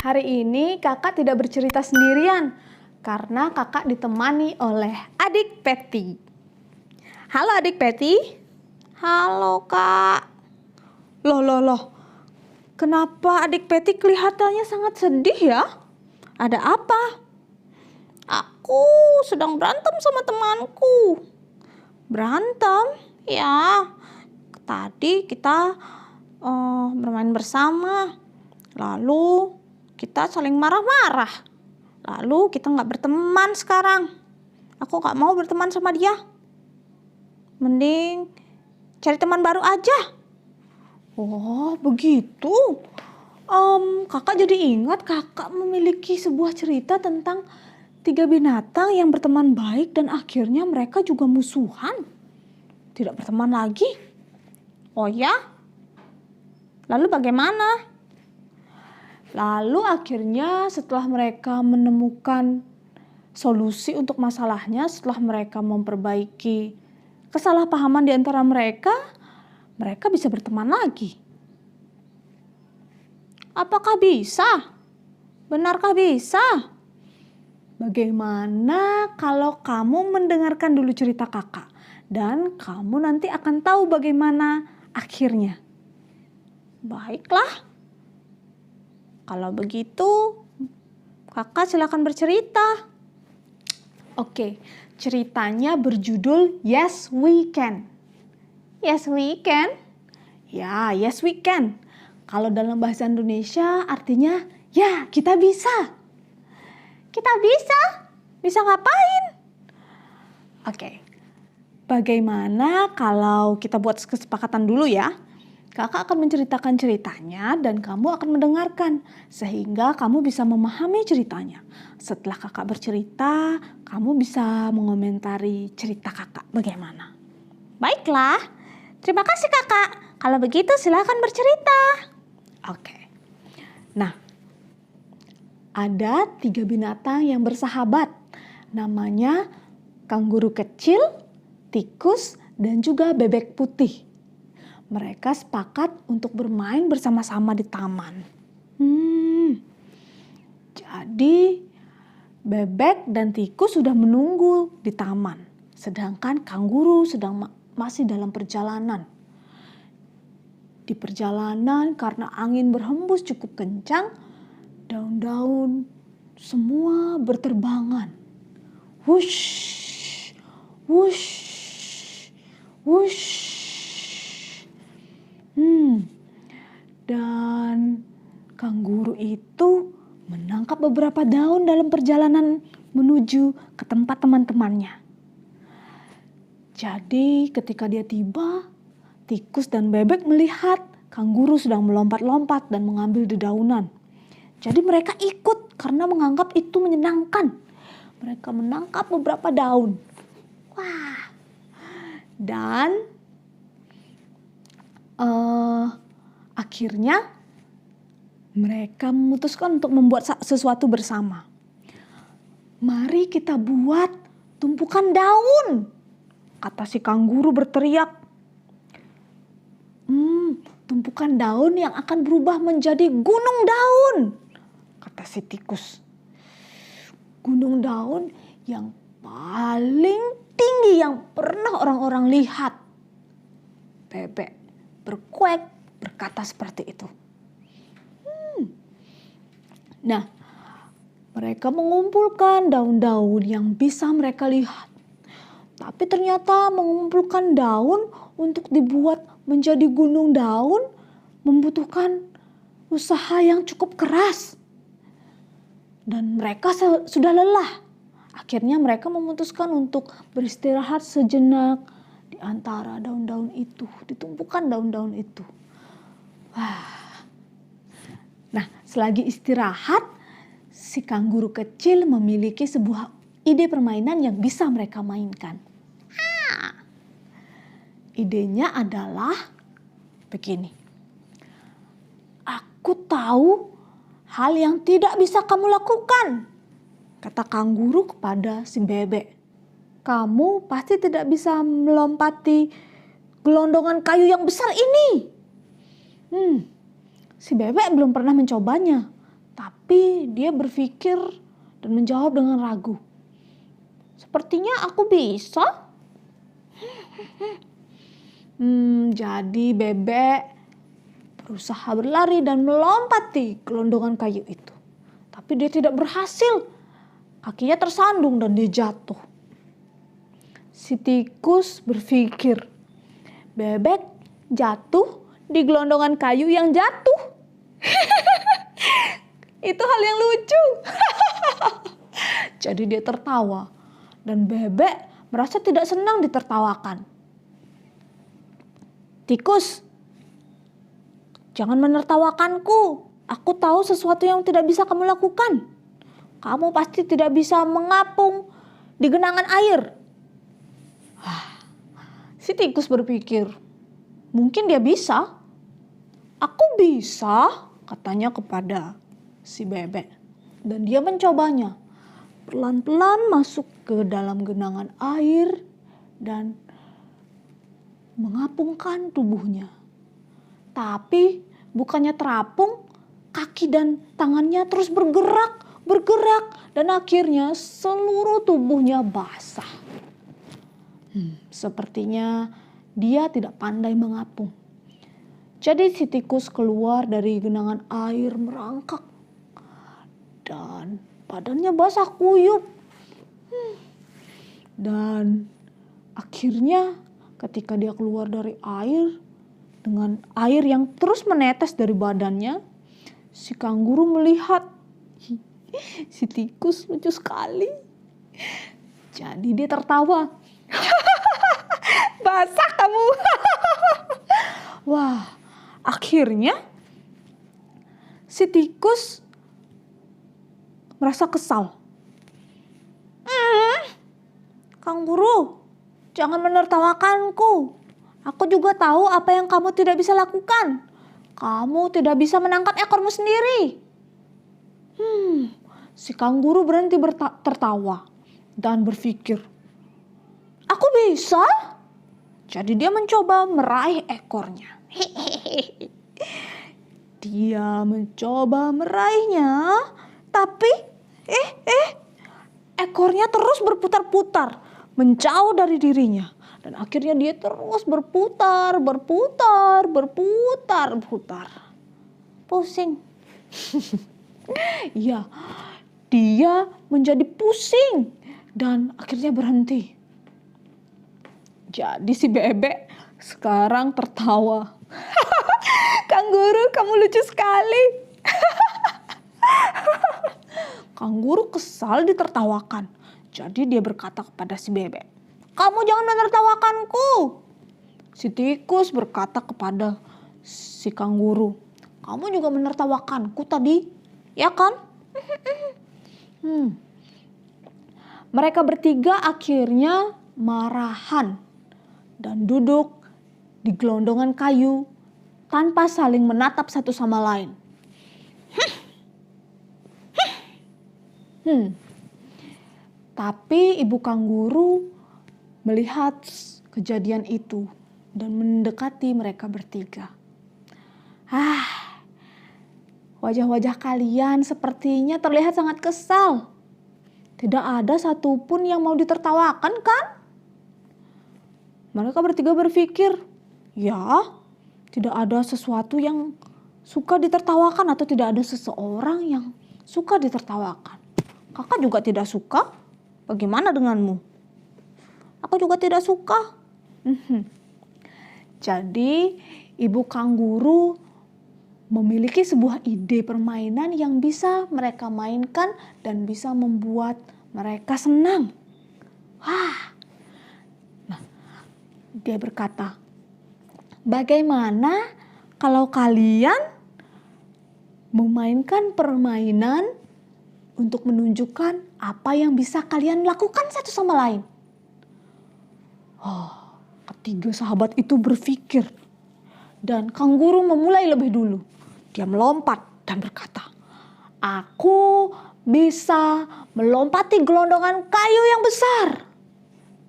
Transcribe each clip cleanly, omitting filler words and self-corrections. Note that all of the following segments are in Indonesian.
Hari ini kakak tidak bercerita sendirian karena kakak ditemani oleh adik Peti. Halo adik Peti. Halo kak. Loh. Kenapa adik Peti kelihatannya sangat sedih ya? Ada apa? Aku sedang berantem sama temanku. Berantem? Ya, tadi kita bermain bersama. Lalu kita saling marah-marah. Lalu kita gak berteman sekarang. Aku gak mau berteman sama dia. Mending cari teman baru aja. Oh begitu. Kakak jadi ingat kakak memiliki sebuah cerita tentang 3 binatang yang berteman baik dan akhirnya mereka juga musuhan. Tidak berteman lagi. Oh ya? Lalu bagaimana? Lalu akhirnya setelah mereka menemukan solusi untuk masalahnya, setelah mereka memperbaiki kesalahpahaman di antara mereka bisa berteman lagi. Apakah bisa? Benarkah bisa? Bagaimana kalau kamu mendengarkan dulu cerita kakak dan kamu nanti akan tahu bagaimana akhirnya. Baiklah. Kalau begitu, kakak silakan bercerita. Oke, ceritanya berjudul Yes We Can. Yes we can? Ya, yes we can. Kalau dalam bahasa Indonesia artinya, ya kita bisa. Kita bisa? Bisa ngapain? Oke, bagaimana kalau kita buat kesepakatan dulu ya? Kakak akan menceritakan ceritanya dan kamu akan mendengarkan sehingga kamu bisa memahami ceritanya. Setelah kakak bercerita, kamu bisa mengomentari cerita kakak bagaimana. Baiklah, terima kasih kakak. Kalau begitu silakan bercerita. Oke. Nah, ada 3 binatang yang bersahabat. Namanya kanguru kecil, tikus, dan juga bebek putih. Mereka sepakat untuk bermain bersama-sama di taman. Jadi bebek dan tikus sudah menunggu di taman. Sedangkan kanguru masih dalam perjalanan. Di perjalanan karena angin berhembus cukup kencang, daun-daun semua berterbangan. Wush, wush, wush. Dan kanguru itu menangkap beberapa daun dalam perjalanan menuju ke tempat teman-temannya. Jadi ketika dia tiba, tikus dan bebek melihat kanguru sedang melompat-lompat dan mengambil dedaunan. Jadi mereka ikut karena menganggap itu menyenangkan. Mereka menangkap beberapa daun. Wah. Dan akhirnya mereka memutuskan untuk membuat sesuatu bersama. Mari kita buat tumpukan daun, kata si kanguru berteriak. Tumpukan daun yang akan berubah menjadi gunung daun, kata si tikus. Gunung daun yang paling tinggi yang pernah orang-orang lihat. Bebek berkuek berkata seperti itu. Nah, mereka mengumpulkan daun-daun yang bisa mereka lihat. Tapi ternyata mengumpulkan daun untuk dibuat menjadi gunung daun membutuhkan usaha yang cukup keras. Dan mereka sudah lelah. Akhirnya mereka memutuskan untuk beristirahat sejenak di antara daun-daun itu, ditumpukan daun-daun itu. Wah. Nah, selagi istirahat, si kanguru kecil memiliki sebuah ide permainan yang bisa mereka mainkan. Idenya adalah begini. Aku tahu hal yang tidak bisa kamu lakukan, kata kanguru kepada si bebek. Kamu pasti tidak bisa melompati gelondongan kayu yang besar ini. Si bebek belum pernah mencobanya. Tapi dia berpikir dan menjawab dengan ragu. Sepertinya aku bisa. Jadi bebek berusaha berlari dan melompati gelondongan kayu itu. Tapi dia tidak berhasil. Kakinya tersandung dan dia jatuh. Si tikus berpikir, bebek jatuh di gelondongan kayu yang jatuh. Itu hal yang lucu. Jadi dia tertawa. Dan bebek merasa tidak senang ditertawakan. Tikus, jangan menertawakanku. Aku tahu sesuatu yang tidak bisa kamu lakukan. Kamu pasti tidak bisa mengapung di genangan air. Si tikus berpikir, mungkin dia bisa. Aku bisa, katanya kepada si bebek. Dan dia mencobanya. Pelan-pelan masuk ke dalam genangan air dan mengapungkan tubuhnya. Tapi bukannya terapung, kaki dan tangannya terus bergerak dan akhirnya seluruh tubuhnya basah. Sepertinya dia tidak pandai mengapung. Jadi si tikus keluar dari genangan air merangkak dan badannya basah kuyup. Dan akhirnya ketika dia keluar dari air dengan air yang terus menetes dari badannya, si kanguru melihat si tikus lucu sekali. Jadi dia tertawa. Basah kamu. Wah, akhirnya si tikus merasa kesal. Kanguru, jangan menertawakanku. Aku juga tahu apa yang kamu tidak bisa lakukan. Kamu tidak bisa menangkap ekormu sendiri. Si kanguru berhenti tertawa dan berpikir, aku bisa. Jadi dia mencoba meraih ekornya. Dia mencoba meraihnya, tapi ekornya terus berputar-putar, menjauh dari dirinya. Dan akhirnya dia terus berputar. Pusing. Ya, dia menjadi pusing dan akhirnya berhenti. Jadi si bebek sekarang tertawa. Kanguru, kamu lucu sekali. Kanguru kesal ditertawakan. Jadi dia berkata kepada si bebek, kamu jangan menertawakanku. Si tikus berkata kepada si kanguru, kamu juga menertawakanku tadi, ya kan? Mereka bertiga akhirnya marahan dan duduk di gelondongan kayu tanpa saling menatap satu sama lain. Tapi ibu kanguru melihat kejadian itu dan mendekati mereka bertiga. Wajah-wajah kalian sepertinya terlihat sangat kesal. Tidak ada satupun yang mau ditertawakan, kan? Mereka bertiga berpikir, ya, tidak ada sesuatu yang suka ditertawakan atau tidak ada seseorang yang suka ditertawakan. Kakak juga tidak suka. Bagaimana denganmu? Aku juga tidak suka. Jadi ibu kanguru memiliki sebuah ide permainan yang bisa mereka mainkan dan bisa membuat mereka senang. Nah, dia berkata, bagaimana kalau kalian memainkan permainan untuk menunjukkan apa yang bisa kalian lakukan satu sama lain? Ketiga sahabat itu berpikir. Dan kanguru memulai lebih dulu. Dia melompat dan berkata, aku bisa melompati gelondongan kayu yang besar.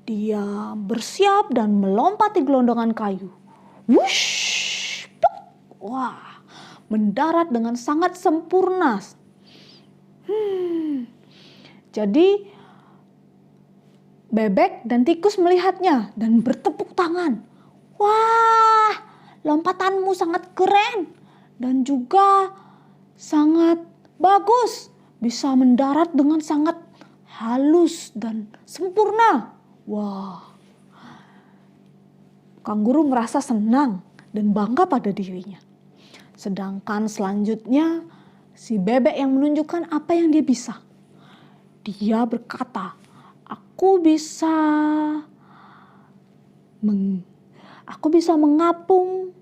Dia bersiap dan melompati gelondongan kayu. Wush! Wah, mendarat dengan sangat sempurna. Jadi bebek dan tikus melihatnya dan bertepuk tangan. Wah, lompatanmu sangat keren dan juga sangat bagus. Bisa mendarat dengan sangat halus dan sempurna. Wah, kanguru merasa senang dan bangga pada dirinya. Sedangkan selanjutnya si bebek yang menunjukkan apa yang dia bisa. Dia berkata, aku bisa mengapung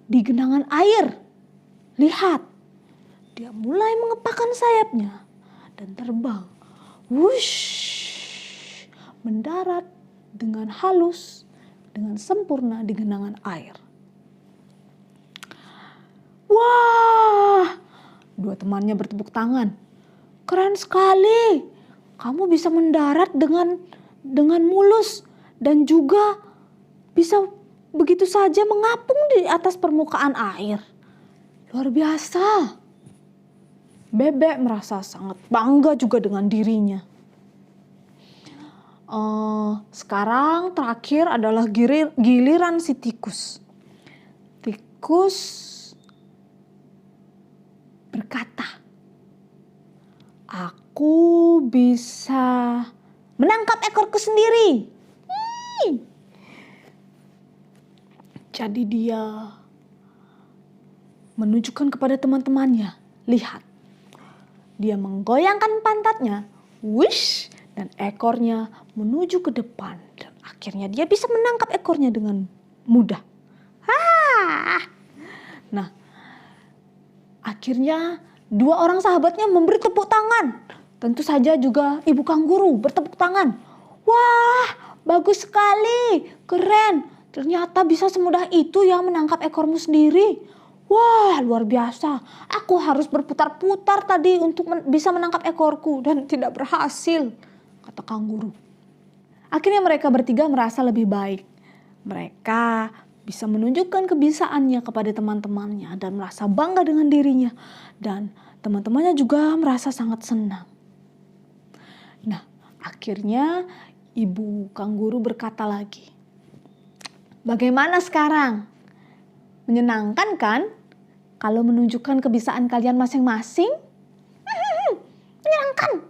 di genangan air. Lihat, dia mulai mengepakkan sayapnya dan terbang. Wush, mendarat dengan halus, dengan sempurna di genangan air. Wah, dua temannya bertepuk tangan. Keren sekali, kamu bisa mendarat dengan mulus dan juga bisa begitu saja mengapung di atas permukaan air. Luar biasa. Bebek merasa sangat bangga juga dengan dirinya. Sekarang terakhir adalah giliran si tikus. Tikus berkata, aku bisa menangkap ekorku sendiri. Jadi dia menunjukkan kepada teman-temannya, lihat. Dia menggoyangkan pantatnya, wish, dan ekornya menuju ke depan. Dan akhirnya dia bisa menangkap ekornya dengan mudah. Nah, akhirnya dua orang sahabatnya memberi tepuk tangan. Tentu saja juga ibu kanguru bertepuk tangan. Wah, bagus sekali, keren. Ternyata bisa semudah itu ya menangkap ekormu sendiri. Wah, luar biasa. Aku harus berputar-putar tadi untuk bisa menangkap ekorku dan tidak berhasil, kata kanguru. Akhirnya mereka bertiga merasa lebih baik. Mereka bisa menunjukkan kebisaannya kepada teman-temannya dan merasa bangga dengan dirinya. Dan teman-temannya juga merasa sangat senang. Nah, akhirnya ibu kanguru berkata lagi, bagaimana sekarang? Menyenangkan kan? Kalau menunjukkan kebiasaan kalian masing-masing? Menyenangkan.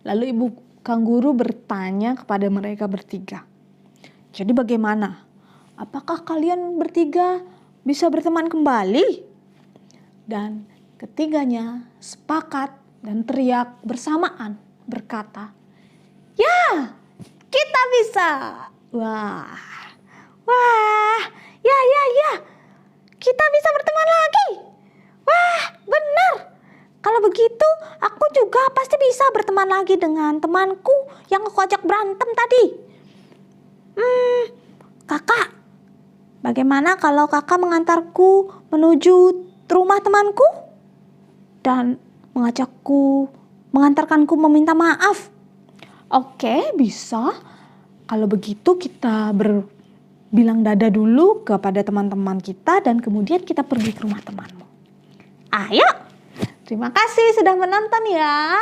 Lalu ibu kanguru bertanya kepada mereka bertiga. Jadi bagaimana? Apakah kalian bertiga bisa berteman kembali? Dan ketiganya sepakat dan teriak bersamaan berkata, ya, kita bisa. Wah, ya. Kita bisa berteman lagi. Wah, benar. Kalau begitu, aku juga pasti bisa berteman lagi dengan temanku yang aku ajak berantem tadi. Kakak, bagaimana kalau kakak mengantarku menuju rumah temanku? Dan mengantarkanku meminta maaf. Oke, bisa. Kalau begitu kita bilang dadah dulu kepada teman-teman kita dan kemudian kita pergi ke rumah temanmu. Ayo, terima kasih sudah menonton ya.